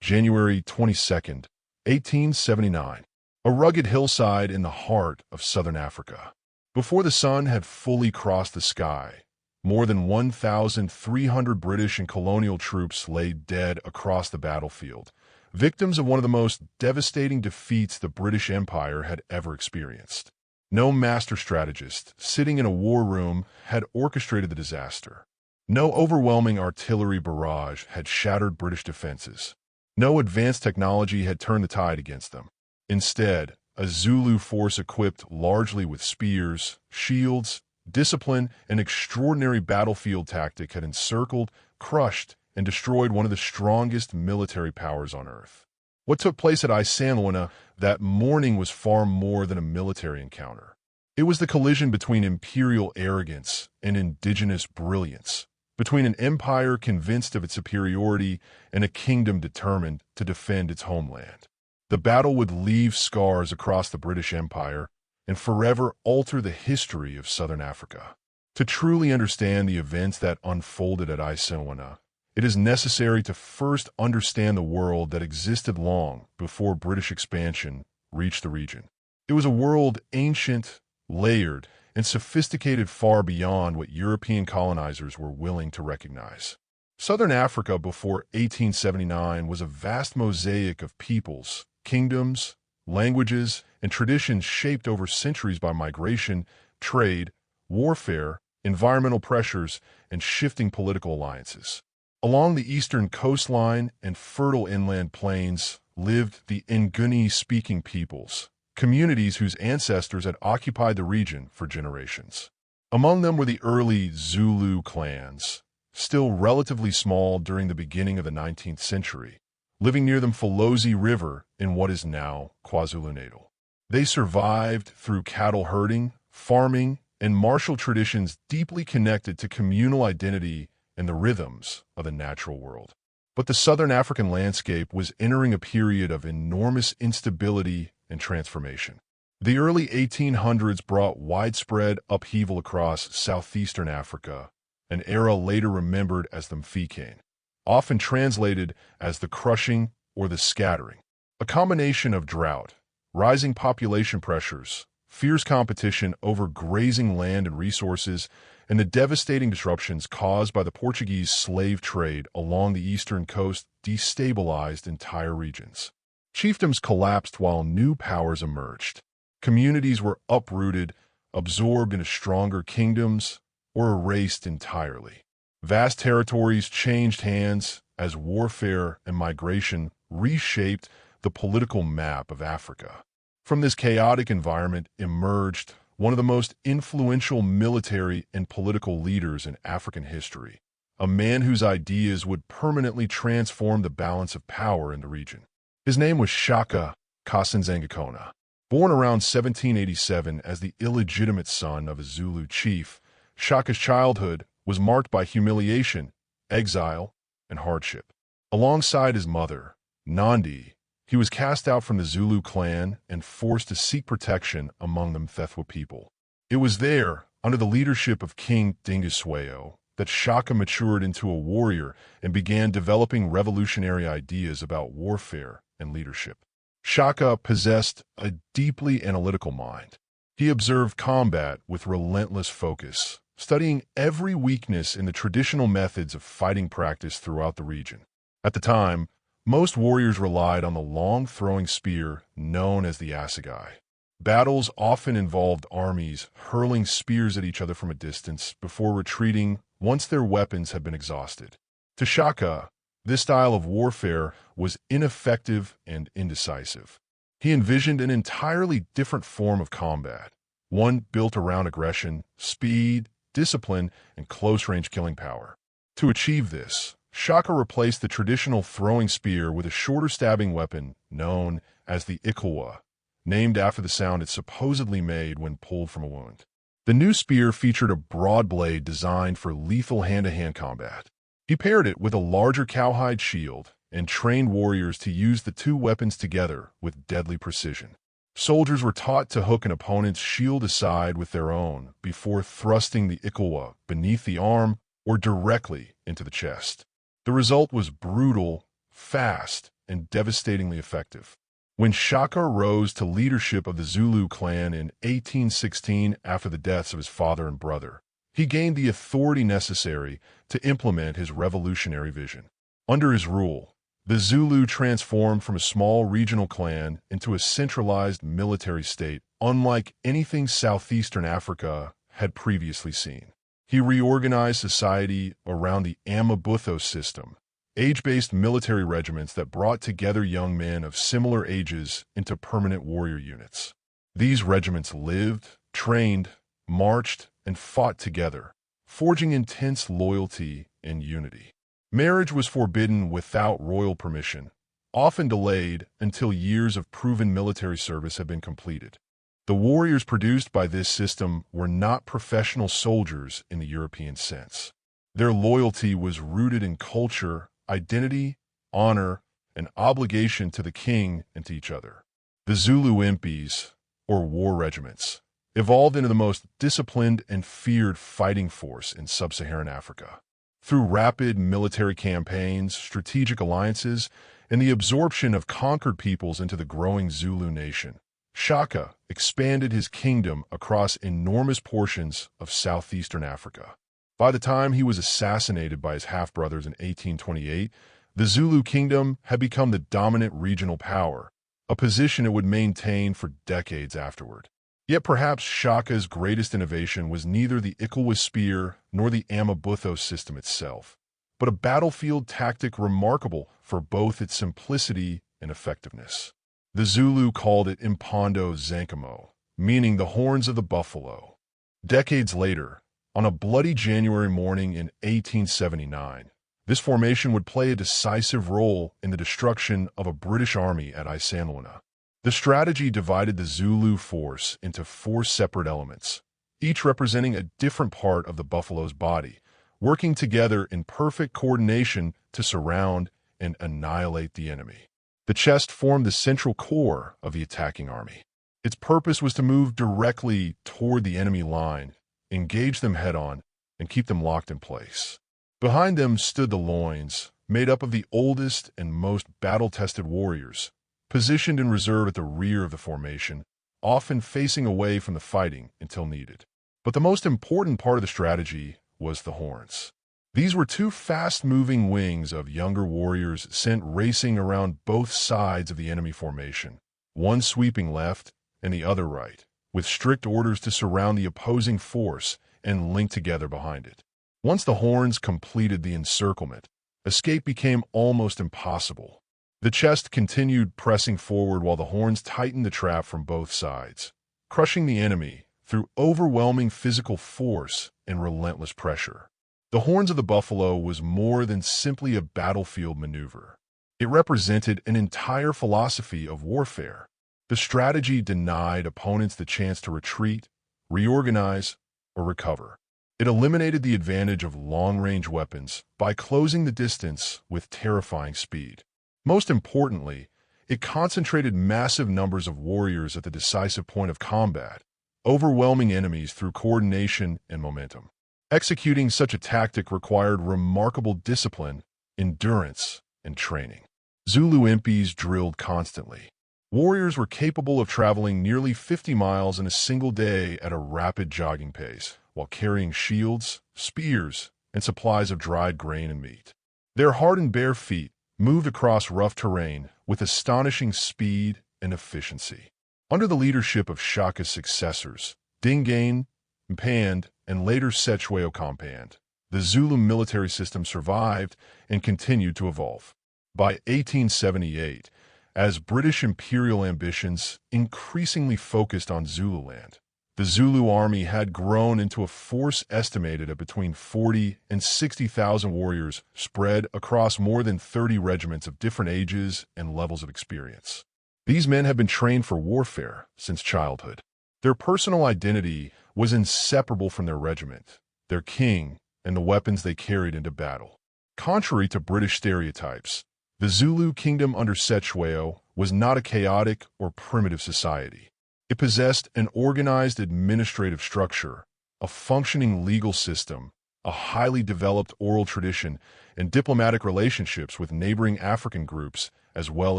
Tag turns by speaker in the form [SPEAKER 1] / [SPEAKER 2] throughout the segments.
[SPEAKER 1] January 22nd, 1879. A rugged hillside in the heart of southern Africa. Before the sun had fully crossed the sky, more than 1,300 British and colonial troops lay dead across the battlefield, victims of one of the most devastating defeats the British Empire had ever experienced. No master strategist sitting in a war room had orchestrated the disaster. No overwhelming artillery barrage had shattered British defenses. No advanced technology had turned the tide against them. Instead, a Zulu force equipped largely with spears, shields, discipline, and extraordinary battlefield tactic had encircled, crushed, and destroyed one of the strongest military powers on earth. What took place at Isandlwana that morning was far more than a military encounter. It was the collision between imperial arrogance and indigenous brilliance, between an empire convinced of its superiority and a kingdom determined to defend its homeland. The battle would leave scars across the British Empire and forever alter the history of southern Africa. To truly understand the events that unfolded at Isandlwana, it is necessary to first understand the world that existed long before British expansion reached the region. It was a world ancient, layered, and sophisticated far beyond what European colonizers were willing to recognize. Southern Africa before 1879 was a vast mosaic of peoples, kingdoms, languages, and traditions shaped over centuries by migration, trade, warfare, environmental pressures, and shifting political alliances. Along the eastern coastline and fertile inland plains lived the Nguni-speaking peoples, communities whose ancestors had occupied the region for generations. Among them were the early Zulu clans, still relatively small during the beginning of the 19th century, living near the Mfolozi River in what is now KwaZulu-Natal. They survived through cattle herding, farming, and martial traditions deeply connected to communal identity and the rhythms of the natural world. But the southern African landscape was entering a period of enormous instability and transformation. The early 1800s brought widespread upheaval across southeastern Africa, an era later remembered as the Mfikane, often translated as the crushing or the scattering. A combination of drought, rising population pressures, fierce competition over grazing land and resources, and the devastating disruptions caused by the Portuguese slave trade along the eastern coast destabilized entire regions. Chiefdoms collapsed while new powers emerged. Communities were uprooted, absorbed into stronger kingdoms, or erased entirely. Vast territories changed hands as warfare and migration reshaped the political map of Africa. From this chaotic environment emerged one of the most influential military and political leaders in African history, a man whose ideas would permanently transform the balance of power in the region. His name was Shaka Kasanzangakona. Born around 1787 as the illegitimate son of a Zulu chief, Shaka's childhood was marked by humiliation, exile, and hardship. Alongside his mother, Nandi, he was cast out from the Zulu clan and forced to seek protection among the Mthethwa people. It was there, under the leadership of King Cetshwayo, that Shaka matured into a warrior and began developing revolutionary ideas about warfare and leadership. Shaka possessed a deeply analytical mind. He observed combat with relentless focus, studying every weakness in the traditional methods of fighting practice throughout the region. At the time, most warriors relied on the long throwing spear known as the assegai. Battles often involved armies hurling spears at each other from a distance before retreating once their weapons had been exhausted. To Shaka, this style of warfare was ineffective and indecisive. He envisioned an entirely different form of combat, one built around aggression, speed, discipline, and close-range killing power. To achieve this, Shaka replaced the traditional throwing spear with a shorter stabbing weapon known as the Ikawa, named after the sound it supposedly made when pulled from a wound. The new spear featured a broad blade designed for lethal hand-to-hand combat. He paired it with a larger cowhide shield and trained warriors to use the two weapons together with deadly precision. Soldiers were taught to hook an opponent's shield aside with their own before thrusting the Ikawa beneath the arm or directly into the chest. The result was brutal, fast, and devastatingly effective. When Shaka rose to leadership of the Zulu clan in 1816 after the deaths of his father and brother, he gained the authority necessary to implement his revolutionary vision. Under his rule, the Zulu transformed from a small regional clan into a centralized military state unlike anything southeastern Africa had previously seen. He reorganized society around the Amabutho system, age-based military regiments that brought together young men of similar ages into permanent warrior units. These regiments lived, trained, marched, and fought together, forging intense loyalty and unity. Marriage was forbidden without royal permission, often delayed until years of proven military service had been completed. The warriors produced by this system were not professional soldiers in the European sense. Their loyalty was rooted in culture, identity, honor, and obligation to the king and to each other. The Zulu impis, or war regiments, evolved into the most disciplined and feared fighting force in sub-Saharan Africa. Through rapid military campaigns, strategic alliances, and the absorption of conquered peoples into the growing Zulu nation, Shaka expanded his kingdom across enormous portions of southeastern Africa. By the time he was assassinated by his half-brothers in 1828, the Zulu Kingdom had become the dominant regional power, a position it would maintain for decades afterward. Yet perhaps Shaka's greatest innovation was neither the Ikilwa spear nor the Amabutho system itself, but a battlefield tactic remarkable for both its simplicity and effectiveness. The Zulu called it Impondo Zankamo, meaning the horns of the buffalo. Decades later, on a bloody January morning in 1879, this formation would play a decisive role in the destruction of a British army at Isandlwana. The strategy divided the Zulu force into 4 separate elements, each representing a different part of the buffalo's body, working together in perfect coordination to surround and annihilate the enemy. The chest formed the central core of the attacking army. Its purpose was to move directly toward the enemy line, engage them head-on, and keep them locked in place. Behind them stood the loins, made up of the oldest and most battle-tested warriors, positioned in reserve at the rear of the formation, often facing away from the fighting until needed. But the most important part of the strategy was the horns. These were 2 fast-moving wings of younger warriors sent racing around both sides of the enemy formation, one sweeping left and the other right, with strict orders to surround the opposing force and link together behind it. Once the horns completed the encirclement, escape became almost impossible. The chest continued pressing forward while the horns tightened the trap from both sides, crushing the enemy through overwhelming physical force and relentless pressure. The horns of the buffalo was more than simply a battlefield maneuver. It represented an entire philosophy of warfare. The strategy denied opponents the chance to retreat, reorganize, or recover. It eliminated the advantage of long-range weapons by closing the distance with terrifying speed. Most importantly, it concentrated massive numbers of warriors at the decisive point of combat, overwhelming enemies through coordination and momentum. Executing such a tactic required remarkable discipline, endurance, and training. Zulu impis drilled constantly. Warriors were capable of traveling nearly 50 miles in a single day at a rapid jogging pace, while carrying shields, spears, and supplies of dried grain and meat. Their hardened bare feet moved across rough terrain with astonishing speed and efficiency. Under the leadership of Shaka's successors, Dingaan, Mpande, and later Cetshwayo Compand, the Zulu military system survived and continued to evolve. By 1878, as British imperial ambitions increasingly focused on Zululand, the Zulu Army had grown into a force estimated at between 40 and 60,000 warriors spread across more than 30 regiments of different ages and levels of experience. These men had been trained for warfare since childhood. Their personal identity was inseparable from their regiment, their king, and the weapons they carried into battle. Contrary to British stereotypes, the Zulu Kingdom under Cetshwayo was not a chaotic or primitive society. It possessed an organized administrative structure, a functioning legal system, a highly developed oral tradition, and diplomatic relationships with neighboring African groups as well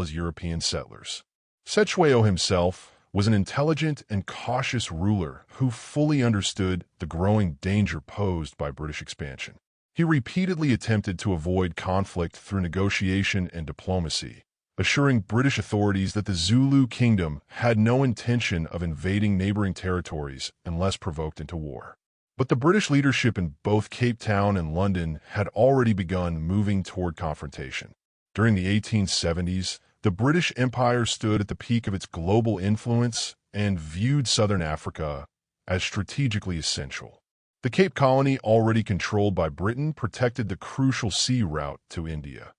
[SPEAKER 1] as European settlers. Cetshwayo himself was an intelligent and cautious ruler who fully understood the growing danger posed by British expansion. He repeatedly attempted to avoid conflict through negotiation and diplomacy, assuring British authorities that the Zulu Kingdom had no intention of invading neighboring territories unless provoked into war. But the British leadership in both Cape Town and London had already begun moving toward confrontation. During the 1870s, the British Empire stood at the peak of its global influence and viewed southern Africa as strategically essential. The Cape Colony, already controlled by Britain, protected the crucial sea route to India,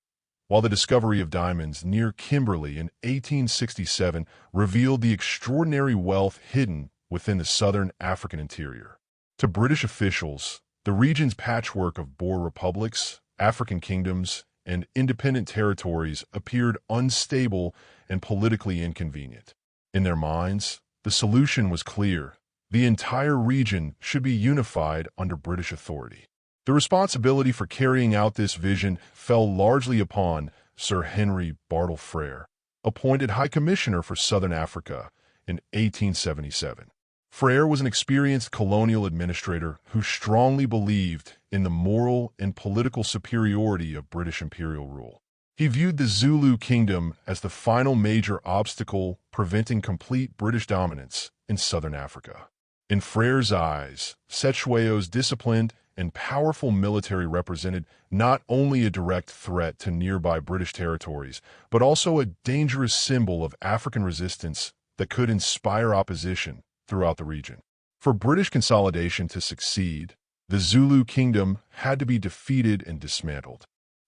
[SPEAKER 1] while the discovery of diamonds near Kimberley in 1867 revealed the extraordinary wealth hidden within the southern African interior. To British officials, the region's patchwork of Boer republics, African kingdoms, and independent territories appeared unstable and politically inconvenient. In their minds, the solution was clear. The entire region should be unified under British authority. The responsibility for carrying out this vision fell largely upon Sir Henry Bartle Frere, appointed High Commissioner for Southern Africa in 1877. Frere was an experienced colonial administrator who strongly believed in the moral and political superiority of British imperial rule. He viewed the Zulu Kingdom as the final major obstacle preventing complete British dominance in southern Africa. In Frere's eyes, Cetshwayo's disciplined and powerful military represented not only a direct threat to nearby British territories, but also a dangerous symbol of African resistance that could inspire opposition throughout the region. For British consolidation to succeed, the Zulu Kingdom had to be defeated and dismantled.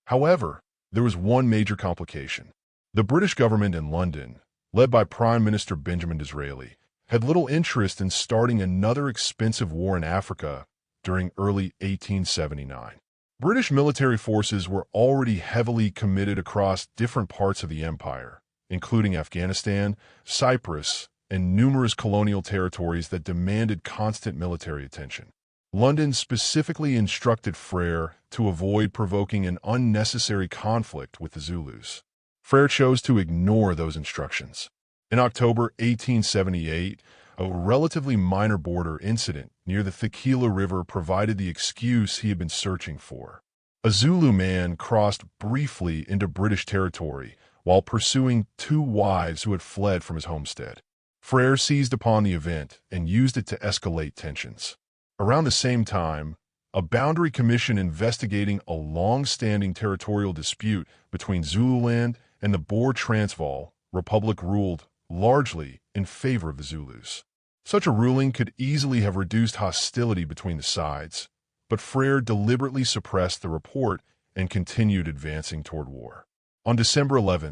[SPEAKER 1] However, there was one major complication. The British government in London, led by Prime Minister Benjamin Disraeli, had little interest in starting another expensive war in Africa during early 1879. British military forces were already heavily committed across different parts of the empire, including Afghanistan, Cyprus, and numerous colonial territories that demanded constant military attention. London specifically instructed Frere to avoid provoking an unnecessary conflict with the Zulus. Frere chose to ignore those instructions. In October 1878, a relatively minor border incident near the Tequila River provided the excuse he had been searching for. A Zulu man crossed briefly into British territory while pursuing two wives who had fled from his homestead. Frere seized upon the event and used it to escalate tensions. Around the same time, a boundary commission investigating a long-standing territorial dispute between Zululand and the Boer Transvaal Republic ruled largely in favor of the Zulus. Such a ruling could easily have reduced hostility between the sides, but Frere deliberately suppressed the report and continued advancing toward war. On December 11,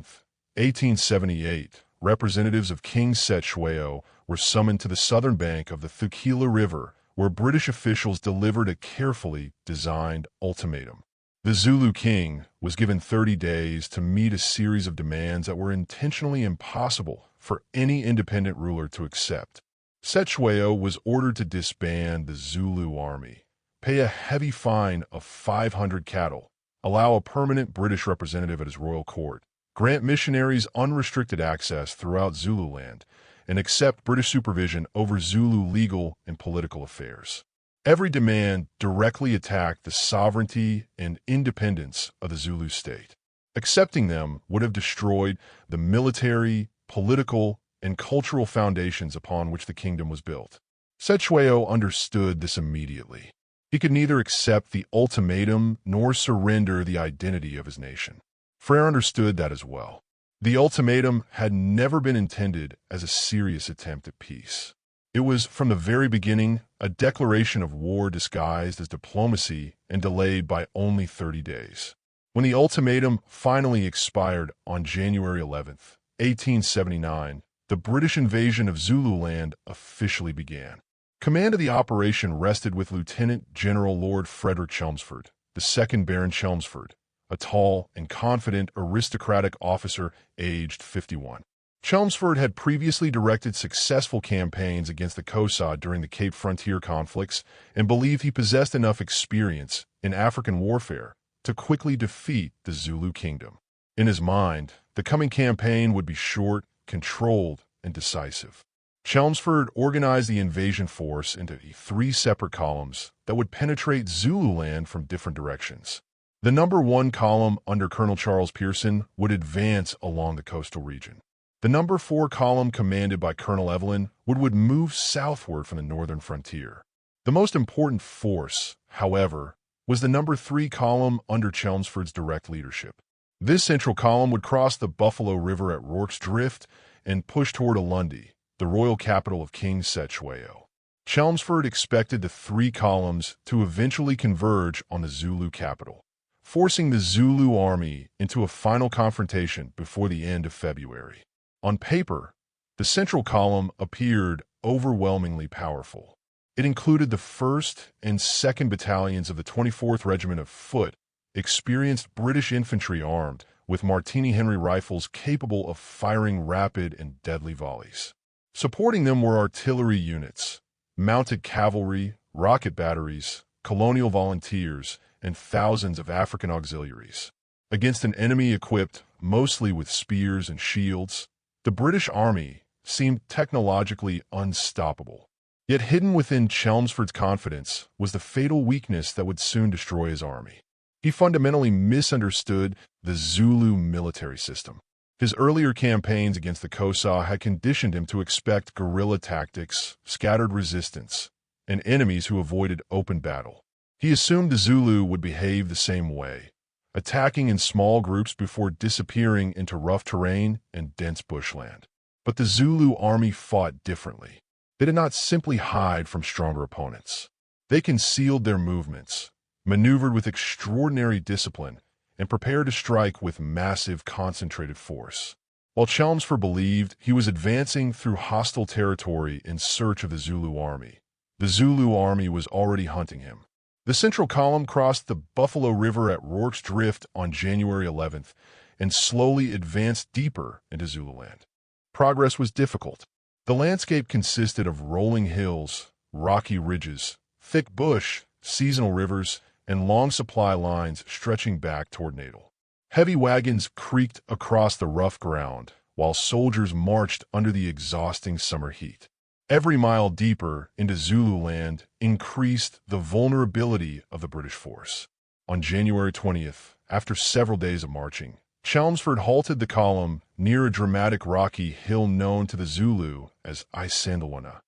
[SPEAKER 1] 1878, representatives of King Cetshwayo were summoned to the southern bank of the Tequila River, where British officials delivered a carefully designed ultimatum. The Zulu king was given 30 days to meet a series of demands that were intentionally impossible for any independent ruler to accept. Cetshwayo was ordered to disband the Zulu Army, pay a heavy fine of 500 cattle, allow a permanent British representative at his royal court, grant missionaries unrestricted access throughout Zululand, and accept British supervision over Zulu legal and political affairs. Every demand directly attacked the sovereignty and independence of the Zulu state. Accepting them would have destroyed the military, political, and cultural foundations upon which the kingdom was built. Cetshwayo understood this immediately. He could neither accept the ultimatum nor surrender the identity of his nation. Frere understood that as well. The ultimatum had never been intended as a serious attempt at peace. It was, from the very beginning, a declaration of war disguised as diplomacy and delayed by only 30 days. When the ultimatum finally expired on January 11, 1879, the British invasion of Zululand officially began. Command of the operation rested with Lieutenant General Lord Frederick Chelmsford, the second Baron Chelmsford, a tall and confident aristocratic officer aged 51. Chelmsford had previously directed successful campaigns against the Xhosa during the Cape Frontier conflicts and believed he possessed enough experience in African warfare to quickly defeat the Zulu Kingdom. In his mind, the coming campaign would be short, controlled, and decisive. Chelmsford organized the invasion force into 3 separate columns that would penetrate Zululand from different directions. The number 1 column under Colonel Charles Pearson would advance along the coastal region. The number 4 column, commanded by Colonel Evelyn, would move southward from the northern frontier. The most important force, however, was the number 3 column under Chelmsford's direct leadership. This central column would cross the Buffalo River at Rorke's Drift and push toward Ulundi, the royal capital of King Cetshwayo. Chelmsford expected the 3 columns to eventually converge on the Zulu capital, forcing the Zulu Army into a final confrontation before the end of February. On paper, the central column appeared overwhelmingly powerful. It included the 1st and 2nd Battalions of the 24th Regiment of Foot, experienced British infantry armed with Martini-Henry rifles capable of firing rapid and deadly volleys. Supporting them were artillery units, mounted cavalry, rocket batteries, colonial volunteers, and thousands of African auxiliaries. Against an enemy equipped mostly with spears and shields, the British Army seemed technologically unstoppable. Yet hidden within Chelmsford's confidence was the fatal weakness that would soon destroy his army. He fundamentally misunderstood the Zulu military system. His earlier campaigns against the Xhosa had conditioned him to expect guerrilla tactics, scattered resistance, and enemies who avoided open battle. He assumed the Zulu would behave the same way, attacking in small groups before disappearing into rough terrain and dense bushland. But the Zulu army fought differently. They did not simply hide from stronger opponents. They concealed their movements, maneuvered with extraordinary discipline, and prepared to strike with massive concentrated force. While Chelmsford believed he was advancing through hostile territory in search of the Zulu army, the Zulu army was already hunting him. The central column crossed the Buffalo River at Rorke's Drift on January 11th and slowly advanced deeper into Zululand. Progress was difficult. The landscape consisted of rolling hills, rocky ridges, thick bush, seasonal rivers, and long supply lines stretching back toward Natal. Heavy wagons creaked across the rough ground, while soldiers marched under the exhausting summer heat. Every mile deeper into Zululand increased the vulnerability of the British force. On January 20th, after several days of marching, Chelmsford halted the column near a dramatic rocky hill known to the Zulu as Isandlwana,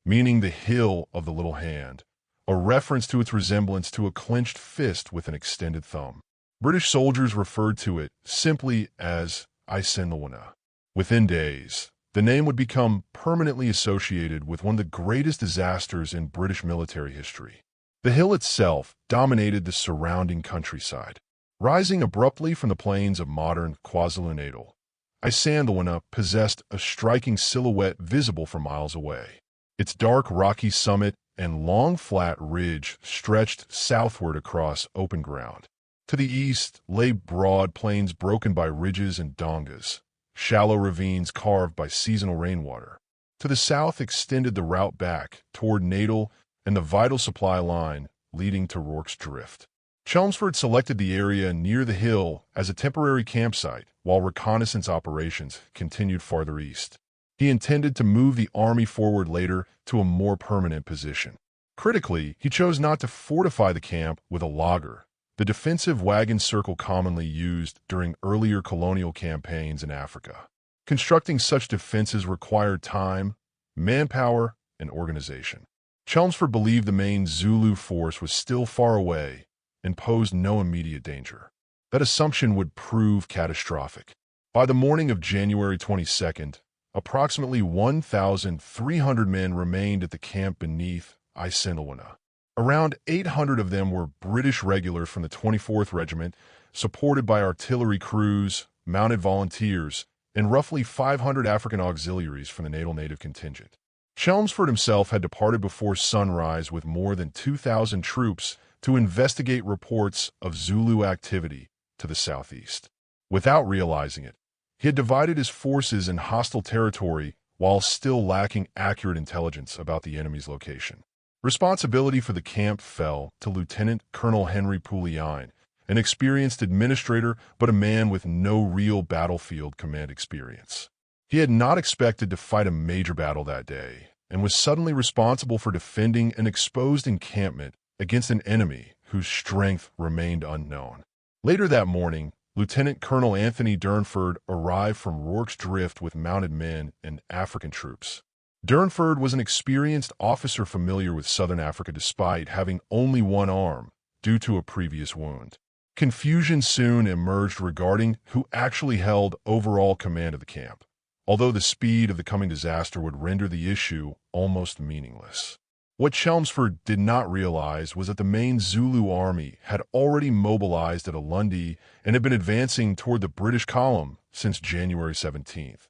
[SPEAKER 1] meaning the hill of the little hand, a reference to its resemblance to a clenched fist with an extended thumb. British soldiers referred to it simply as Isandlwana. Within days, the name would become permanently associated with one of the greatest disasters in British military history. The hill itself dominated the surrounding countryside. Rising abruptly from the plains of modern KwaZulu-Natal, Isandlwana possessed a striking silhouette visible for miles away. Its dark rocky summit and long flat ridge stretched southward across open ground. To the east lay broad plains broken by ridges and dongas, shallow ravines carved by seasonal rainwater. To the south extended the route back toward Natal and the vital supply line leading to Rorke's Drift. Chelmsford selected the area near the hill as a temporary campsite while reconnaissance operations continued farther east. He intended to move the army forward later to a more permanent position. Critically, he chose not to fortify the camp with a laager, the defensive wagon circle commonly used during earlier colonial campaigns in Africa. Constructing such defenses required time, manpower, and organization. Chelmsford believed the main Zulu force was still far away and posed no immediate danger. That assumption would prove catastrophic. By the morning of January 22nd, approximately 1,300 men remained at the camp beneath Isandlwana. Around 800 of them were British regulars from the 24th Regiment, supported by artillery crews, mounted volunteers, and roughly 500 African auxiliaries from the Natal native contingent. Chelmsford himself had departed before sunrise with more than 2,000 troops to investigate reports of Zulu activity to the southeast. Without realizing it, he had divided his forces in hostile territory while still lacking accurate intelligence about the enemy's location. Responsibility for the camp fell to Lieutenant Colonel Henry Puliane an experienced administrator, but a man with no real battlefield command experience. He had not expected to fight a major battle that day, and was suddenly responsible for defending an exposed encampment against an enemy whose strength remained unknown. Later that morning, Lieutenant Colonel Anthony Durnford arrived from Rorke's Drift with mounted men and African troops. Durnford was an experienced officer familiar with Southern Africa despite having only one arm due to a previous wound. Confusion soon emerged regarding who actually held overall command of the camp, although the speed of the coming disaster would render the issue almost meaningless. What Chelmsford did not realize was that the main Zulu Army had already mobilized at Ulundi and had been advancing toward the British column since January 17th.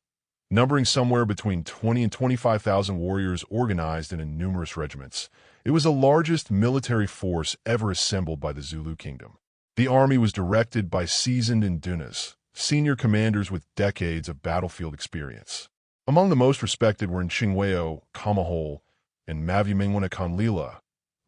[SPEAKER 1] Numbering somewhere between 20 and 25,000 warriors organized in numerous regiments, it was the largest military force ever assembled by the Zulu Kingdom. The army was directed by seasoned Indunas, senior commanders with decades of battlefield experience. Among the most respected were Cetshwayo, Kamahole, and Mavumengwana Khanlila,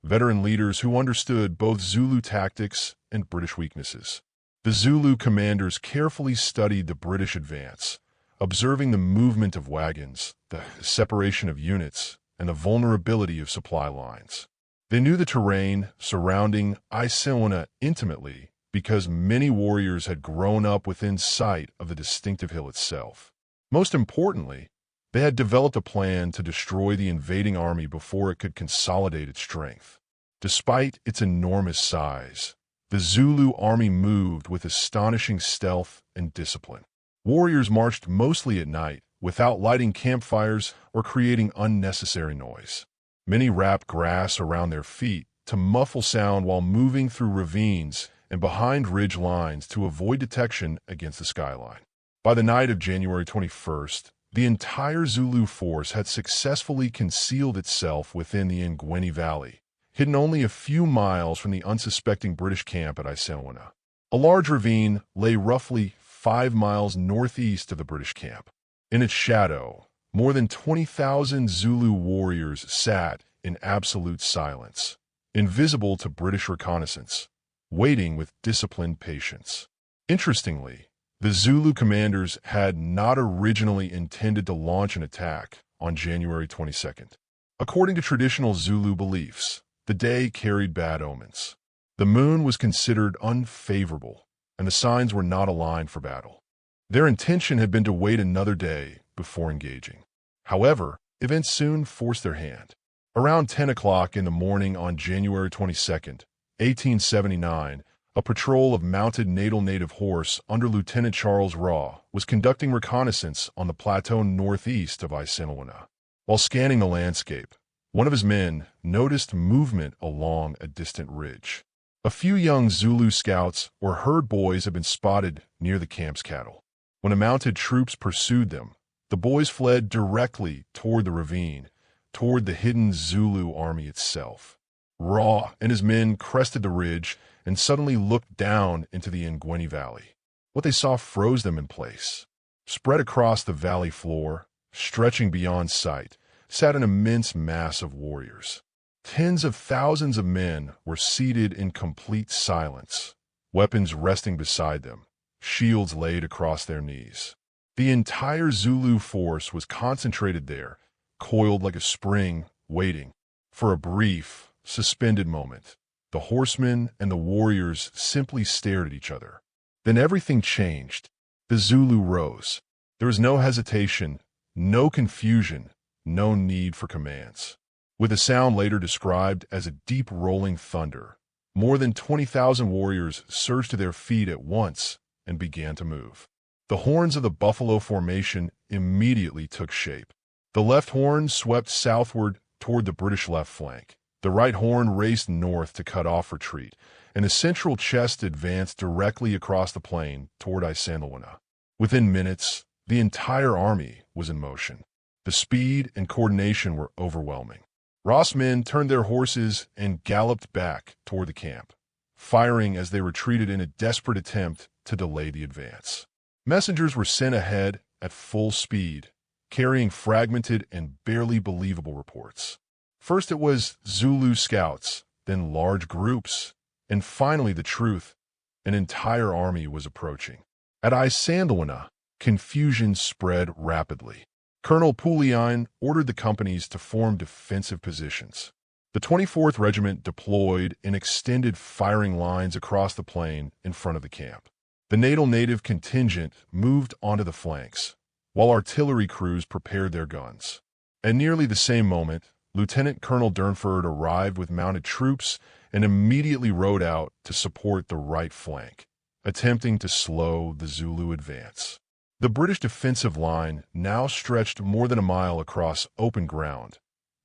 [SPEAKER 1] veteran leaders who understood both Zulu tactics and British weaknesses. The Zulu commanders carefully studied the British advance, observing the movement of wagons, the separation of units, and the vulnerability of supply lines. They knew the terrain surrounding Isandlwana intimately because many warriors had grown up within sight of the distinctive hill itself. Most importantly, they had developed a plan to destroy the invading army before it could consolidate its strength. Despite its enormous size, the Zulu army moved with astonishing stealth and discipline. Warriors marched mostly at night, without lighting campfires or creating unnecessary noise. Many wrapped grass around their feet to muffle sound while moving through ravines and behind ridge lines to avoid detection against the skyline. By the night of January 21st, the entire Zulu force had successfully concealed itself within the Ngweni Valley, hidden only a few miles from the unsuspecting British camp at Isandlwana. A large ravine lay roughly 5 miles northeast of the British camp. In its shadow, more than 20,000 Zulu warriors sat in absolute silence, invisible to British reconnaissance, waiting with disciplined patience. Interestingly, the Zulu commanders had not originally intended to launch an attack on January 22nd. According to traditional Zulu beliefs, the day carried bad omens. The moon was considered unfavorable, and the signs were not aligned for battle. Their intention had been to wait another day before engaging. However, events soon forced their hand. Around 10 o'clock in the morning on January 22nd, 1879, a patrol of mounted native horse under Lieutenant Charles Raw was conducting reconnaissance on the plateau northeast of Isandlwana. While scanning the landscape, one of his men noticed movement along a distant ridge. A few young Zulu scouts or herd boys had been spotted near the camp's cattle. When the mounted troops pursued them, the boys fled directly toward the ravine, toward the hidden Zulu army itself. Raw and his men crested the ridge and suddenly looked down into the Ngweni Valley. What they saw froze them in place. Spread across the valley floor, stretching beyond sight, sat an immense mass of warriors. Tens of thousands of men were seated in complete silence, weapons resting beside them, shields laid across their knees. The entire Zulu force was concentrated there, coiled like a spring, waiting. For a brief, suspended moment, the horsemen and the warriors simply stared at each other. Then everything changed. The Zulu rose. There was no hesitation, no confusion, no need for commands. With a sound later described as a deep rolling thunder, more than 20,000 warriors surged to their feet at once and began to move. The horns of the buffalo formation immediately took shape. The left horn swept southward toward the British left flank. The right horn raced north to cut off retreat, and the central chest advanced directly across the plain toward Isandlwana. Within minutes, the entire army was in motion. The speed and coordination were overwhelming. Ross' men turned their horses and galloped back toward the camp, firing as they retreated in a desperate attempt to delay the advance. Messengers were sent ahead at full speed, carrying fragmented and barely believable reports. First it was Zulu scouts, then large groups, and finally the truth. an entire army was approaching. At Isandlwana, confusion spread rapidly. Colonel Poulian ordered the companies to form defensive positions. The 24th Regiment deployed in extended firing lines across the plain in front of the camp. The native contingent moved onto the flanks, while artillery crews prepared their guns. At nearly the same moment, Lieutenant Colonel Durnford arrived with mounted troops and immediately rode out to support the right flank, attempting to slow the Zulu advance. The British defensive line now stretched more than a mile across open ground,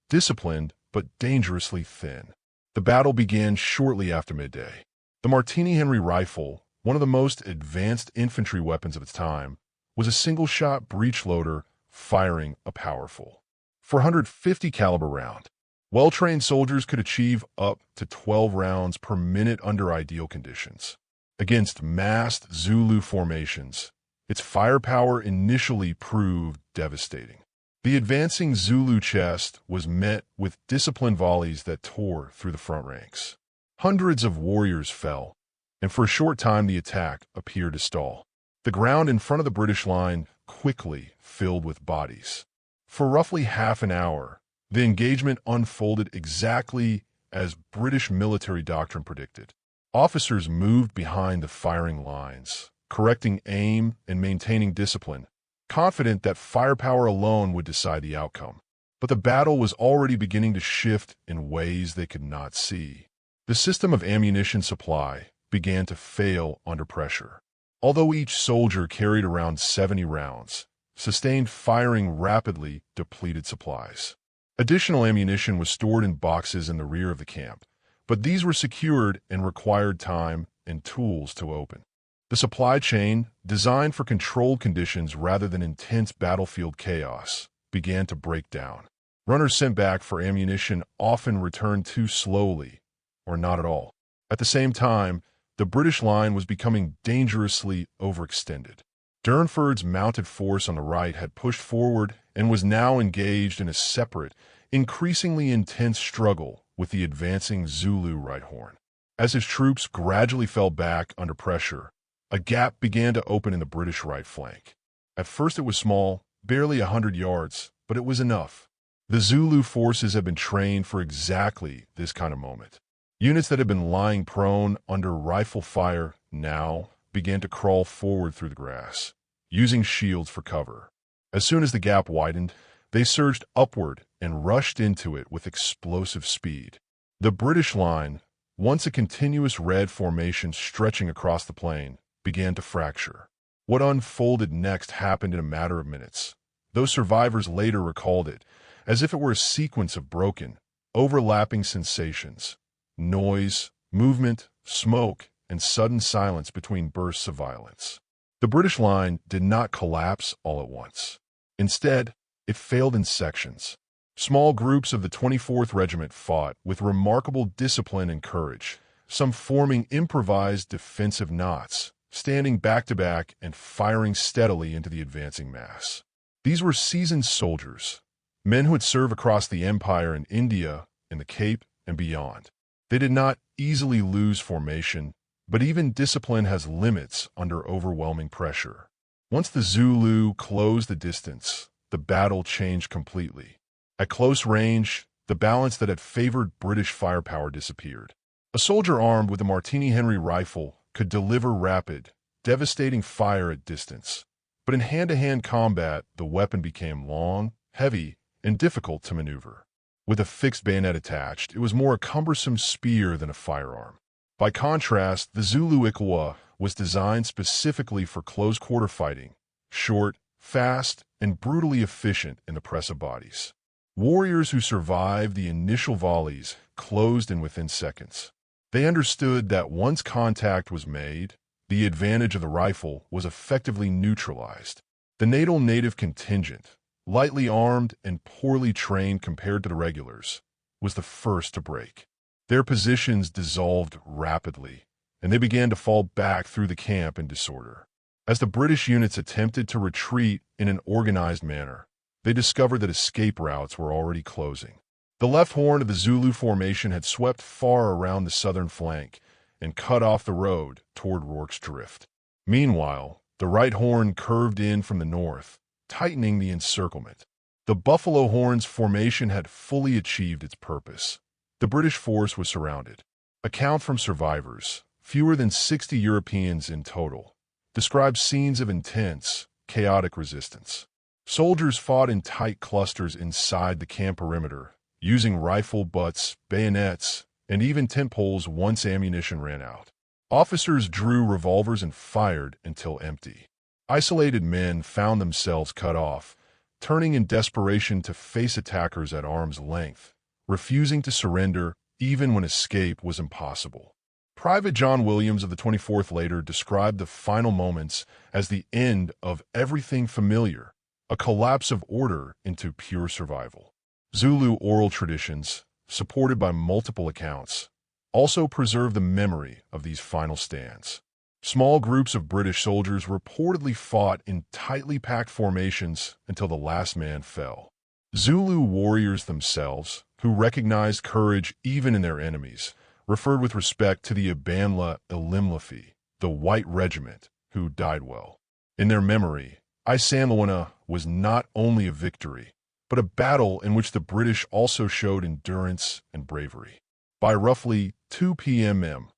[SPEAKER 1] disciplined but dangerously thin. The battle began shortly after midday. The Martini-Henry rifle, one of the most advanced infantry weapons of its time, was a single-shot breech-loader firing a powerful 450 caliber round. Well-trained soldiers could achieve up to 12 rounds per minute under ideal conditions. Against massed Zulu formations, its firepower initially proved devastating. The advancing Zulu chest was met with disciplined volleys that tore through the front ranks. Hundreds of warriors fell, and for a short time the attack appeared to stall. The ground in front of the British line quickly filled with bodies. For roughly half an hour, the engagement unfolded exactly as British military doctrine predicted. Officers moved behind the firing lines, correcting aim and maintaining discipline, confident that firepower alone would decide the outcome. But the battle was already beginning to shift in ways they could not see. The system of ammunition supply began to fail under pressure. Although each soldier carried around 70 rounds, sustained firing rapidly depleted supplies. Additional ammunition was stored in boxes in the rear of the camp, but these were secured and required time and tools to open. The supply chain, designed for controlled conditions rather than intense battlefield chaos, began to break down. Runners sent back for ammunition often returned too slowly, or not at all. At the same time, the British line was becoming dangerously overextended. Durnford's mounted force on the right had pushed forward and was now engaged in a separate, increasingly intense struggle with the advancing Zulu right horn. As his troops gradually fell back under pressure, a gap began to open in the British right flank. At first it was small, barely 100 yards, but it was enough. The Zulu forces had been trained for exactly this kind of moment. Units that had been lying prone under rifle fire now began to crawl forward through the grass, using shields for cover. As soon as the gap widened, they surged upward and rushed into it with explosive speed. The British line, once a continuous red formation stretching across the plain, began to fracture. What unfolded next happened in a matter of minutes. Those survivors later recalled it as if it were a sequence of broken, overlapping sensations: noise, movement, smoke, and sudden silence between bursts of violence. The British line did not collapse all at once. Instead, it failed in sections. Small groups of the 24th Regiment fought with remarkable discipline and courage, some forming improvised defensive knots, standing back-to-back and firing steadily into the advancing mass. These were seasoned soldiers, men who had served across the empire in India, in the Cape, and beyond. They did not easily lose formation, but even discipline has limits under overwhelming pressure. Once the Zulu closed the distance, the battle changed completely. At close range, the balance that had favored British firepower disappeared. A soldier armed with a Martini-Henry rifle could deliver rapid, devastating fire at distance. But in hand-to-hand combat, the weapon became long, heavy, and difficult to maneuver. With a fixed bayonet attached, it was more a cumbersome spear than a firearm. By contrast, the Zulu Ikwa was designed specifically for close-quarter fighting, short, fast, and brutally efficient in the press of bodies. Warriors who survived the initial volleys closed in within seconds. They understood that once contact was made, the advantage of the rifle was effectively neutralized. The native contingent, lightly armed and poorly trained compared to the regulars, was the first to break. Their positions dissolved rapidly, and they began to fall back through the camp in disorder. As the British units attempted to retreat in an organized manner, they discovered that escape routes were already closing. The left horn of the Zulu formation had swept far around the southern flank, and cut off the road toward Rorke's Drift. Meanwhile, the right horn curved in from the north, tightening the encirclement. The Buffalo Horn's formation had fully achieved its purpose. The British force was surrounded. Account from survivors, fewer than 60 Europeans in total, described scenes of intense, chaotic resistance. Soldiers fought in tight clusters inside the camp perimeter, using rifle butts, bayonets, and even tent poles once ammunition ran out. Officers drew revolvers and fired until empty. Isolated men found themselves cut off, turning in desperation to face attackers at arm's length, refusing to surrender even when escape was impossible. Private John Williams of the 24th later described the final moments as the end of everything familiar, a collapse of order into pure survival. Zulu oral traditions, supported by multiple accounts, also preserve the memory of these final stands. Small groups of British soldiers reportedly fought in tightly packed formations until the last man fell. Zulu warriors themselves, who recognized courage even in their enemies, referred with respect to the Ibandla Ilimlafi, the White Regiment, who died well. In their memory, Isandlwana was not only a victory, but a battle in which the British also showed endurance and bravery. By roughly 2 p.m.,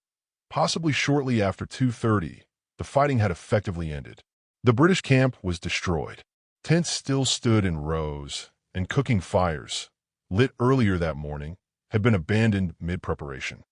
[SPEAKER 1] possibly shortly after 2:30, the fighting had effectively ended. The British camp was destroyed. Tents still stood in rows, and cooking fires, lit earlier that morning, had been abandoned mid-preparation.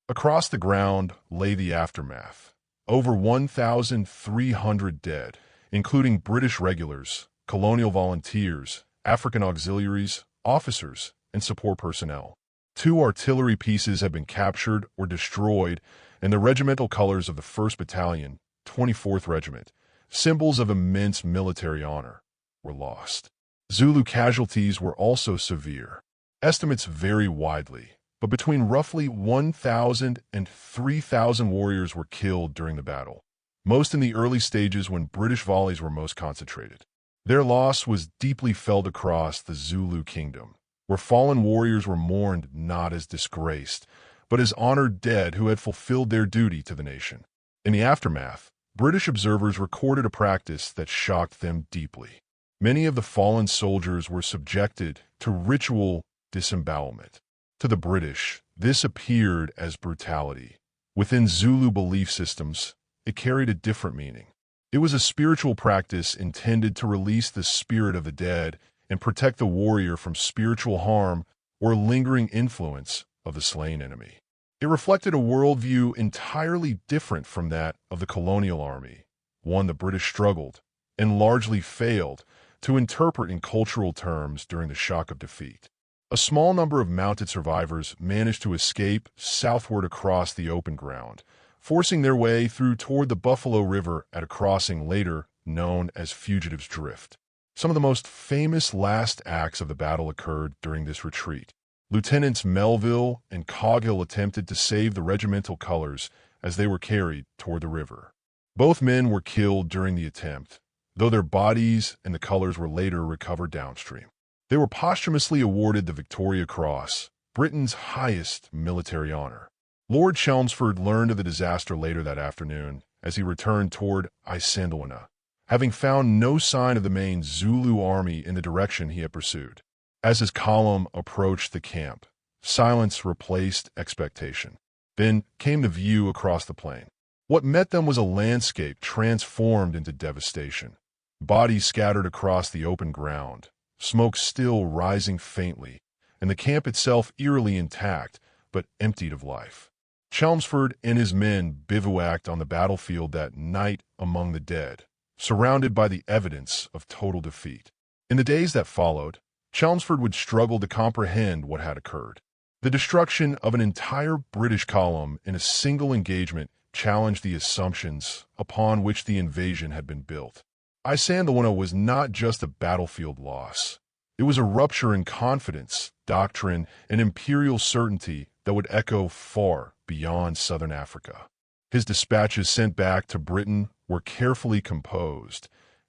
[SPEAKER 1] Across the ground lay the aftermath. Over 1,300 dead, including British regulars, colonial volunteers, African auxiliaries, officers, and support personnel. 2 artillery pieces had been captured or destroyed, and the regimental colors of the 1st Battalion, 24th Regiment, symbols of immense military honor, were lost. Zulu casualties were also severe. Estimates vary widely, but between roughly 1,000 and 3,000 warriors were killed during the battle, most in the early stages when British volleys were most concentrated. Their loss was deeply felt across the Zulu Kingdom, where fallen warriors were mourned not as disgraced, but as honored dead who had fulfilled their duty to the nation. In the aftermath, British observers recorded a practice that shocked them deeply. Many of the fallen soldiers were subjected to ritual disembowelment. To the British, this appeared as brutality. Within Zulu belief systems, it carried a different meaning. It was a spiritual practice intended to release the spirit of the dead and protect the warrior from spiritual harm or lingering influence of the slain enemy. It reflected a worldview entirely different from that of the colonial army, one the British struggled, and largely failed, to interpret in cultural terms during the shock of defeat. A small number of mounted survivors managed to escape southward across the open ground, forcing their way through toward the Buffalo River at a crossing later known as Fugitives' Drift. Some of the most famous last acts of the battle occurred during this retreat. Lieutenants Melville and Coghill attempted to save the regimental colors as they were carried toward the river. Both men were killed during the attempt, though their bodies and the colors were later recovered downstream. They were posthumously awarded the Victoria Cross, Britain's highest military honor. Lord Chelmsford learned of the disaster later that afternoon as he returned toward Isandlwana, having found no sign of the main Zulu Army in the direction he had pursued. As his column approached the camp, silence replaced expectation. Then came the view across the plain. What met them was a landscape transformed into devastation. Bodies scattered across the open ground, smoke still rising faintly, and the camp itself eerily intact, but emptied of life. Chelmsford and his men bivouacked on the battlefield that night among the dead, surrounded by the evidence of total defeat. In the days that followed, Chelmsford would struggle to comprehend what had occurred. The destruction of an entire British column in a single engagement challenged the assumptions upon which the invasion had been built. Isandlwana was not just a battlefield loss. It was a rupture in confidence, doctrine, and imperial certainty that would echo far beyond southern Africa. His dispatches sent back to Britain were carefully composed,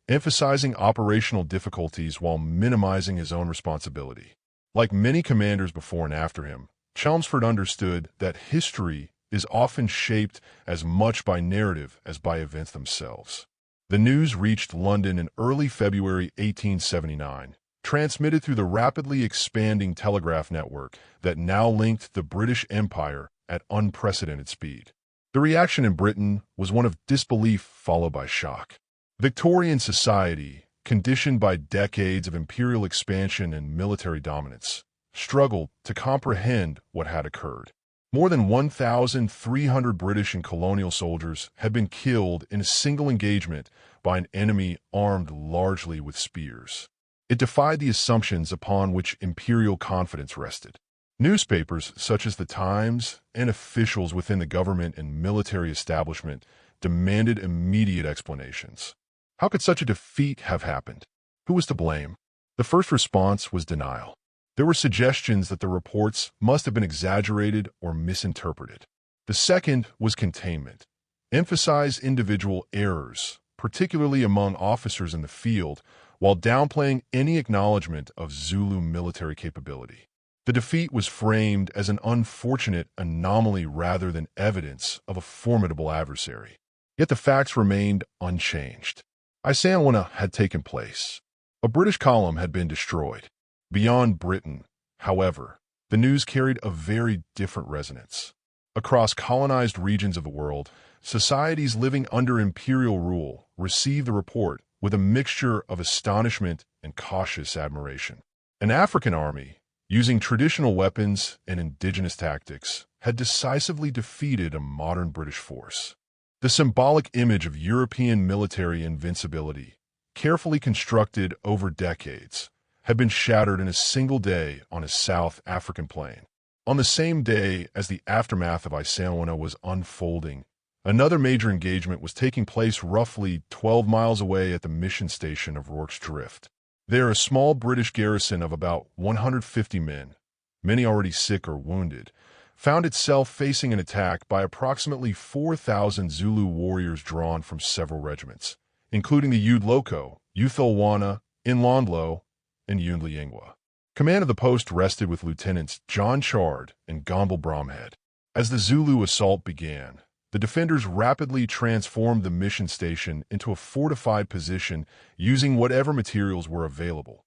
[SPEAKER 1] emphasizing operational difficulties while minimizing his own responsibility. Like many commanders before and after him, Chelmsford understood that history is often shaped as much by narrative as by events themselves. The news reached London in early February 1879, transmitted through the rapidly expanding telegraph network that now linked the British Empire at unprecedented speed. The reaction in Britain was one of disbelief followed by shock. Victorian society, conditioned by decades of imperial expansion and military dominance, struggled to comprehend what had occurred. More than 1,300 British and colonial soldiers had been killed in a single engagement by an enemy armed largely with spears. It defied the assumptions upon which imperial confidence rested. Newspapers such as the Times and officials within the government and military establishment demanded immediate explanations. How could such a defeat have happened? Who was to blame? The first response was denial. There were suggestions that the reports must have been exaggerated or misinterpreted. The second was containment. Emphasize individual errors, particularly among officers in the field, while downplaying any acknowledgement of Zulu military capability. The defeat was framed as an unfortunate anomaly rather than evidence of a formidable adversary. Yet the facts remained unchanged. Isandlwana had taken place. A British column had been destroyed. Beyond Britain, however, the news carried a very different resonance. Across colonized regions of the world, societies living under imperial rule received the report with a mixture of astonishment and cautious admiration. An African army, using traditional weapons and indigenous tactics, had decisively defeated a modern British force. The symbolic image of European military invincibility, carefully constructed over decades, had been shattered in a single day on a South African plain. On the same day as the aftermath of Isandlwana was unfolding, another major engagement was taking place roughly 12 miles away at the mission station of Rorke's Drift. There, a small British garrison of about 150 men, many already sick or wounded, found itself facing an attack by approximately 4,000 Zulu warriors drawn from several regiments, including the Udloko, Utholwana, Inlandlo, and Yundlingwa. Command of the post rested with Lieutenants John Chard and Gomble Bromhead. As the Zulu assault began, the defenders rapidly transformed the mission station into a fortified position using whatever materials were available: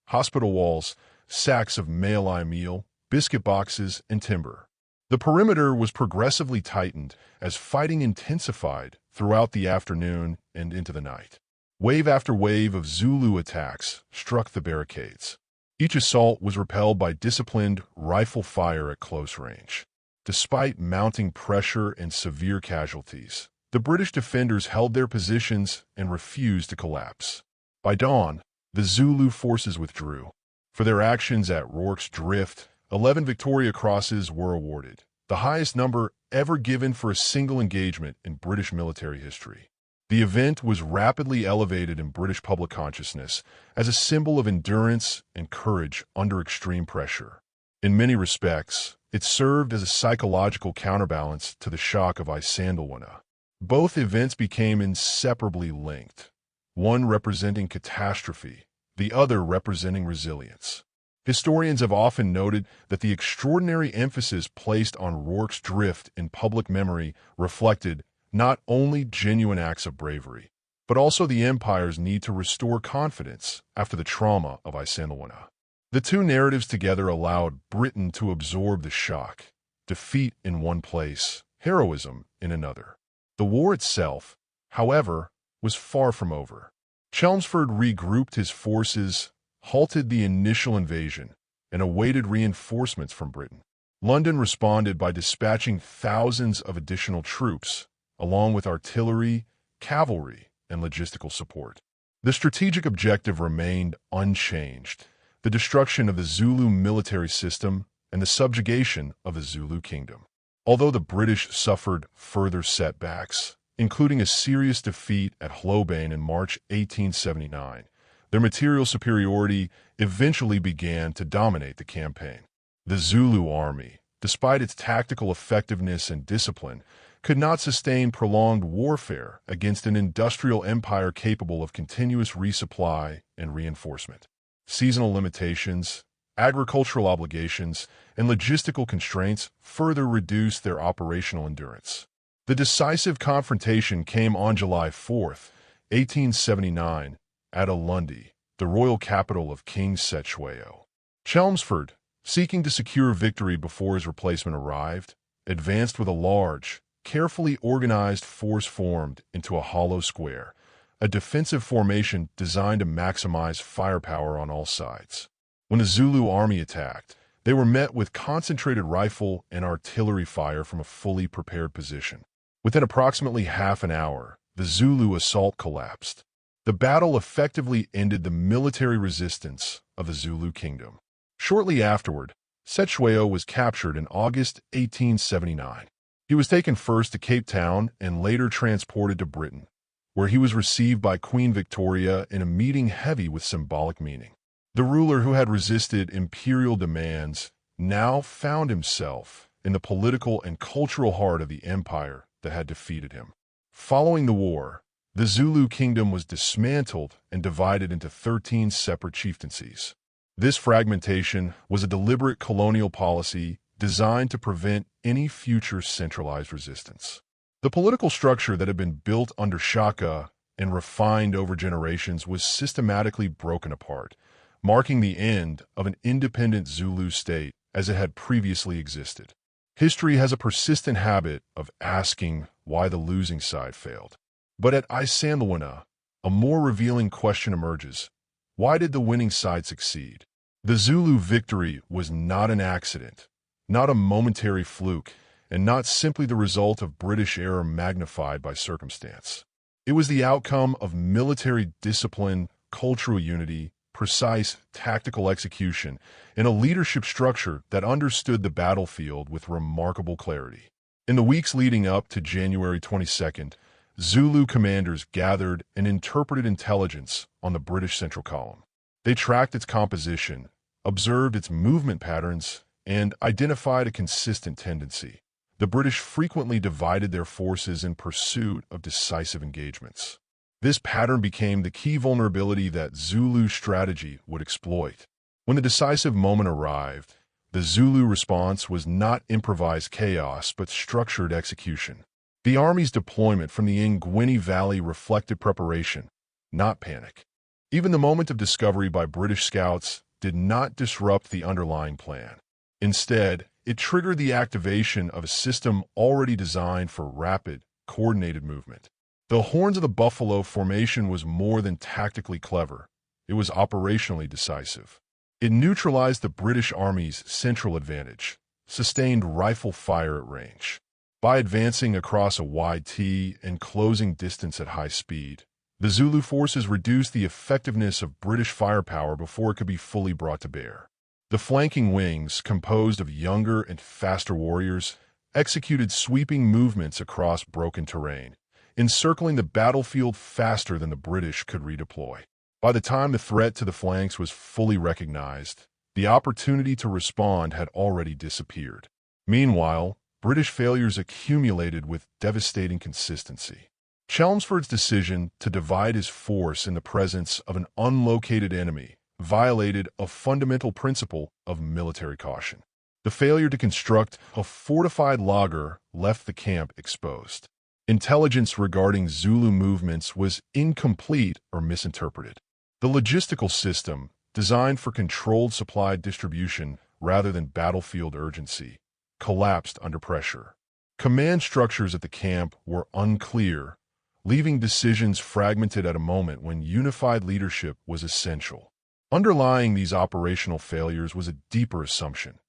[SPEAKER 1] hospital walls, sacks of malai meal, biscuit boxes, and timber. The perimeter was progressively tightened as fighting intensified throughout the afternoon and into the night. Wave after wave of Zulu attacks struck the barricades. Each assault was repelled by disciplined rifle fire at close range. Despite mounting pressure and severe casualties, the British defenders held their positions and refused to collapse. By dawn, the Zulu forces withdrew. For their actions at Rorke's Drift, 11 Victoria Crosses were awarded, the highest number ever given for a single engagement in British military history. The event was rapidly elevated in British public consciousness as a symbol of endurance and courage under extreme pressure. In many respects, it served as a psychological counterbalance to the shock of Isandlwana. Both events became inseparably linked, one representing catastrophe, the other representing resilience. Historians have often noted that the extraordinary emphasis placed on Rorke's Drift in public memory reflected not only genuine acts of bravery, but also the empire's need to restore confidence after the trauma of Isandlwana. The two narratives together allowed Britain to absorb the shock, defeat in one place, heroism in another. The war itself, however, was far from over. Chelmsford regrouped his forces, halted the initial invasion, and awaited reinforcements from Britain. London responded by dispatching thousands of additional troops, along with artillery, cavalry, and logistical support. The strategic objective remained unchanged: the destruction of the Zulu military system and the subjugation of the Zulu Kingdom. Although the British suffered further setbacks, including a serious defeat at Holbane in March 1879, their material superiority eventually began to dominate the campaign. The Zulu Army, despite its tactical effectiveness and discipline, could not sustain prolonged warfare against an industrial empire capable of continuous resupply and reinforcement. Seasonal limitations, agricultural obligations, and logistical constraints further reduced their operational endurance. The decisive confrontation came on July 4th, 1879, at Ulundi, the royal capital of King Cetshwayo. Chelmsford, seeking to secure victory before his replacement arrived, advanced with a large, carefully organized force formed into a hollow square, a defensive formation designed to maximize firepower on all sides. When the Zulu Army attacked, they were met with concentrated rifle and artillery fire from a fully prepared position. Within approximately half an hour, the Zulu assault collapsed. The battle effectively ended the military resistance of the Zulu Kingdom. Shortly afterward, Cetshwayo was captured in August 1879. He was taken first to Cape Town and later transported to Britain, where he was received by Queen Victoria in a meeting heavy with symbolic meaning. The ruler who had resisted imperial demands now found himself in the political and cultural heart of the empire that had defeated him. Following the war, the Zulu Kingdom was dismantled and divided into 13 separate chieftaincies. This fragmentation was a deliberate colonial policy designed to prevent any future centralized resistance. The political structure that had been built under Shaka and refined over generations was systematically broken apart, marking the end of an independent Zulu state as it had previously existed. History has a persistent habit of asking why the losing side failed. But at Isandlwana, a more revealing question emerges. Why did the winning side succeed? The Zulu victory was not an accident, not a momentary fluke, and not simply the result of British error magnified by circumstance. It was the outcome of military discipline, cultural unity, precise tactical execution, and a leadership structure that understood the battlefield with remarkable clarity. In the weeks leading up to January 22nd, Zulu commanders gathered and interpreted intelligence on the British Central Column. They tracked its composition, observed its movement patterns, and identified a consistent tendency. The British frequently divided their forces in pursuit of decisive engagements. This pattern became the key vulnerability that Zulu strategy would exploit. When the decisive moment arrived, the Zulu response was not improvised chaos but structured execution. The army's deployment from the Ngwini Valley reflected preparation, not panic. Even the moment of discovery by British scouts did not disrupt the underlying plan. Instead, it triggered the activation of a system already designed for rapid, coordinated movement. The Horns of the Buffalo formation was more than tactically clever. It was operationally decisive. It neutralized the British Army's central advantage, sustained rifle fire at range. By advancing across a wide T and closing distance at high speed, the Zulu forces reduced the effectiveness of British firepower before it could be fully brought to bear. The flanking wings, composed of younger and faster warriors, executed sweeping movements across broken terrain, encircling the battlefield faster than the British could redeploy. By the time the threat to the flanks was fully recognized, the opportunity to respond had already disappeared. Meanwhile, British failures accumulated with devastating consistency. Chelmsford's decision to divide his force in the presence of an unlocated enemy violated a fundamental principle of military caution. The failure to construct a fortified laager left the camp exposed. Intelligence regarding Zulu movements was incomplete or misinterpreted. The logistical system, designed for controlled supply distribution rather than battlefield urgency, collapsed under pressure. Command structures at the camp were unclear, leaving decisions fragmented at a moment when unified leadership was essential. Underlying these operational failures was a deeper assumption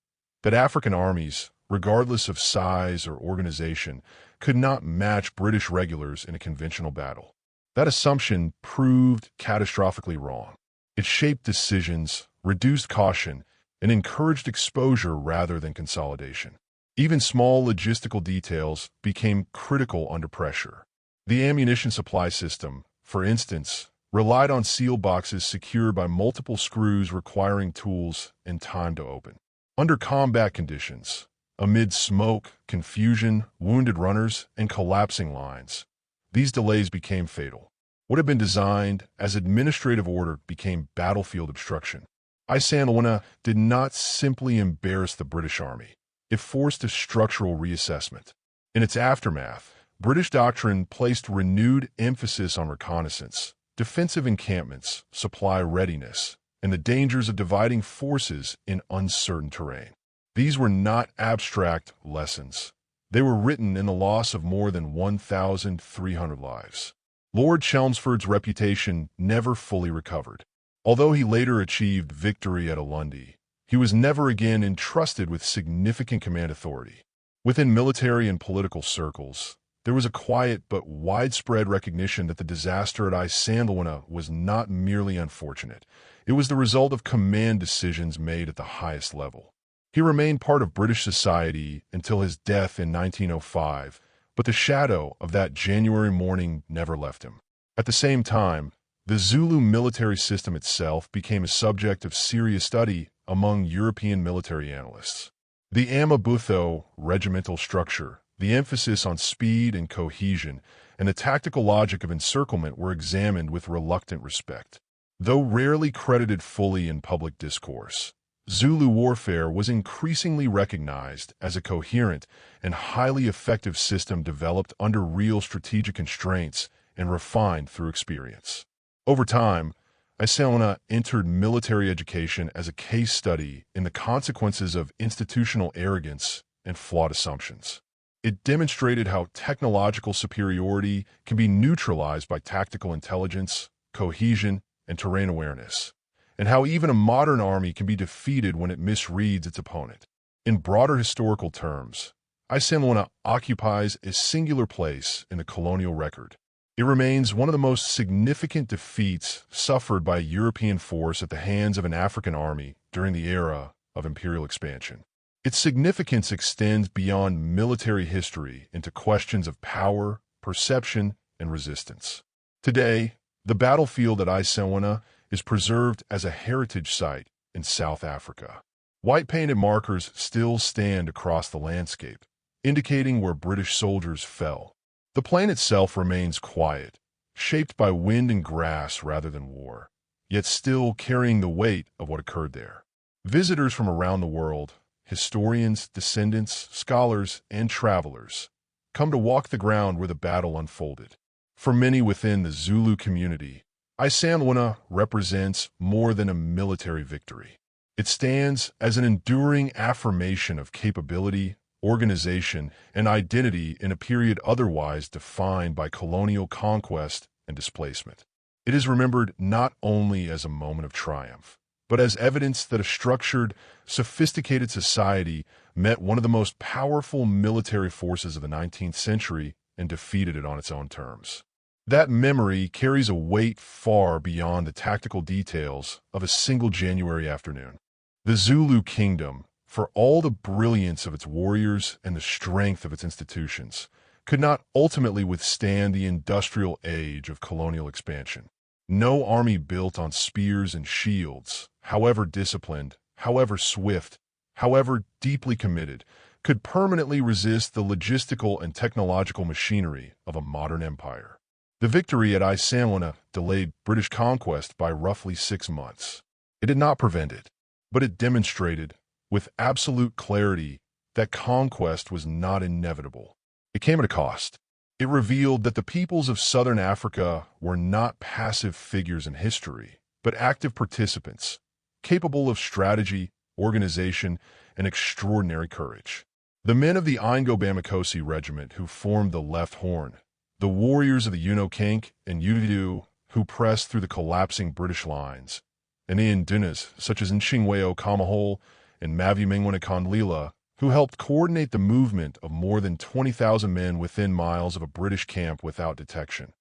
[SPEAKER 1] that African armies, regardless of size or organization, could not match British regulars in a conventional battle. That assumption proved catastrophically wrong. It shaped decisions, reduced caution, and encouraged exposure rather than consolidation. Even small logistical details became critical under pressure. The ammunition supply system, for instance, relied on seal boxes secured by multiple screws requiring tools and time to open. Under combat conditions, amid smoke, confusion, wounded runners, and collapsing lines, these delays became fatal. What had been designed as administrative order became battlefield obstruction. Isandlwana did not simply embarrass the British Army. It forced a structural reassessment. In its aftermath, British doctrine placed renewed emphasis on reconnaissance, defensive encampments, supply readiness, and the dangers of dividing forces in uncertain terrain. These were not abstract lessons. They were written in the loss of more than 1,300 lives. Lord Chelmsford's reputation never fully recovered. Although he later achieved victory at Ulundi, he was never again entrusted with significant command authority. Within military and political circles, there was a quiet but widespread recognition that the disaster at Isandlwana was not merely unfortunate. It was the result of command decisions made at the highest level. He remained part of British society until his death in 1905, but the shadow of that January morning never left him. At the same time, the Zulu military system itself became a subject of serious study among European military analysts. The Amabutho regimental structure, the emphasis on speed and cohesion, and the tactical logic of encirclement were examined with reluctant respect. Though rarely credited fully in public discourse, Zulu warfare was increasingly recognized as a coherent and highly effective system developed under real strategic constraints and refined through experience. Over time, Isandlwana entered military education as a case study in the consequences of institutional arrogance and flawed assumptions. It demonstrated how technological superiority can be neutralized by tactical intelligence, cohesion, and terrain awareness, and how even a modern army can be defeated when it misreads its opponent. In broader historical terms, Isandlwana occupies a singular place in the colonial record. It remains one of the most significant defeats suffered by a European force at the hands of an African army during the era of imperial expansion. Its significance extends beyond military history into questions of power, perception, and resistance. Today, the battlefield at Isandlwana is preserved as a heritage site in South Africa. White-painted markers still stand across the landscape, indicating where British soldiers fell. The plain itself remains quiet, shaped by wind and grass rather than war, yet still carrying the weight of what occurred there. Visitors from around the world, historians, descendants, scholars, and travelers, come to walk the ground where the battle unfolded. For many within the Zulu community, Isandlwana represents more than a military victory. It stands as an enduring affirmation of capability, organization, and identity in a period otherwise defined by colonial conquest and displacement. It is remembered not only as a moment of triumph, but as evidence that a structured, sophisticated society met one of the most powerful military forces of the 19th century and defeated it on its own terms. That memory carries a weight far beyond the tactical details of a single January afternoon. The Zulu Kingdom, for all the brilliance of its warriors and the strength of its institutions, could not ultimately withstand the industrial age of colonial expansion. No army built on spears and shields, however disciplined, however swift, however deeply committed, could permanently resist the logistical and technological machinery of a modern empire. The victory at Isandlwana delayed British conquest by roughly 6 months. It did not prevent it, but it demonstrated, with absolute clarity, that conquest was not inevitable. It came at a cost. It revealed that the peoples of Southern Africa were not passive figures in history, but active participants, capable of strategy, organization, and extraordinary courage. The men of the Ingobamakosi Regiment who formed the Left Horn, the warriors of the Unokank and Uvidu who pressed through the collapsing British lines, and the Indunas such as Cetshwayo Kamahole and Mavimengwanakandlila who helped coordinate the movement of more than 20,000 men within miles of a British camp without detection.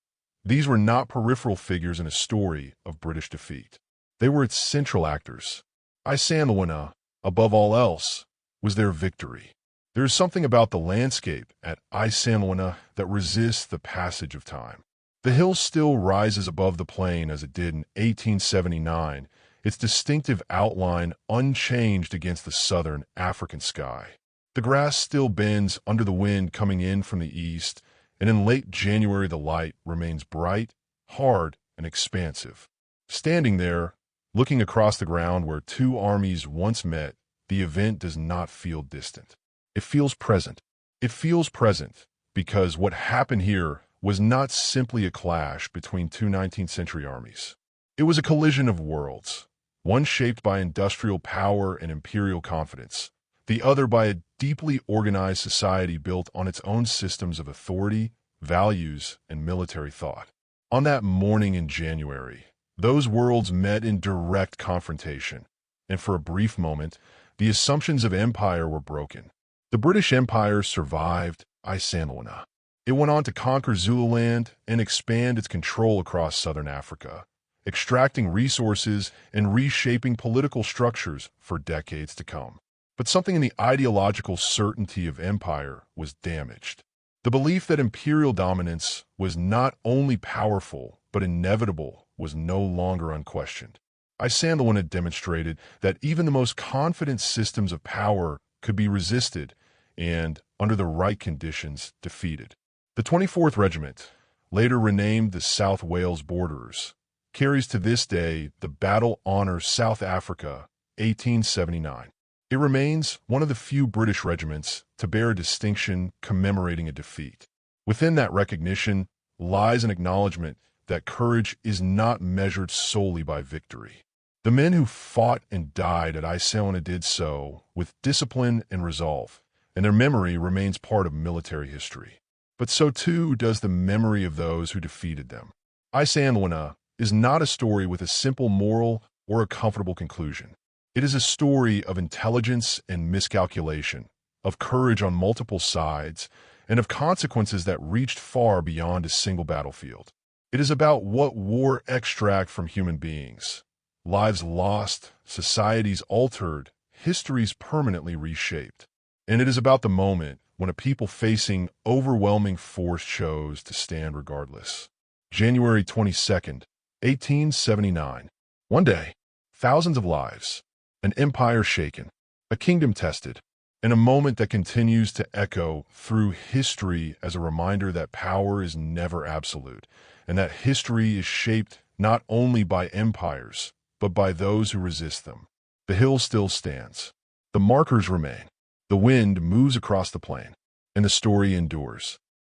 [SPEAKER 1] These were not peripheral figures in a story of British defeat. They were its central actors. Isandlwana, above all else, was their victory. There is something about the landscape at Isandlwana that resists the passage of time. The hill still rises above the plain as it did in 1879, its distinctive outline unchanged against the southern African sky. The grass still bends under the wind coming in from the east, and in late January the light remains bright, hard, and expansive. Standing there, Looking across the ground where two armies once met, the event does not feel distant. It feels present. It feels present because what happened here was not simply a clash between two 19th century armies. It was a collision of worlds, one shaped by industrial power and imperial confidence, the other by a deeply organized society built on its own systems of authority, values, and military thought. On that morning in January, those worlds met in direct confrontation, and for a brief moment, the assumptions of empire were broken. The British Empire survived Isandlwana. It went on to conquer Zululand and expand its control across southern Africa, extracting resources and reshaping political structures for decades to come. But something in the ideological certainty of empire was damaged. The belief that imperial dominance was not only powerful but inevitable was no longer unquestioned. Isandlwana demonstrated that even the most confident systems of power could be resisted and, under the right conditions, defeated. The 24th Regiment, later renamed the South Wales Borderers, carries to this day the Battle Honour South Africa, 1879. It remains one of the few British regiments to bear a distinction commemorating a defeat. Within that recognition lies an acknowledgement that courage is not measured solely by victory. The men who fought and died at Isandlwana did so with discipline and resolve, and their memory remains part of military history. But so too does the memory of those who defeated them. Isandlwana is not a story with a simple moral or a comfortable conclusion. It is a story of intelligence and miscalculation, of courage on multiple sides, and of consequences that reached far beyond a single battlefield. It is about what war extracts from human beings. Lives lost, societies altered, histories permanently reshaped. And it is about the moment when a people facing overwhelming force chose to stand regardless. January 22nd, 1879. One day, thousands of lives, an empire shaken, a kingdom tested, and a moment that continues to echo through history as a reminder that power is never absolute, and that history is shaped not only by empires, but by those who resist them. The hill still stands. The markers remain. The wind moves across the plain, and the story endures.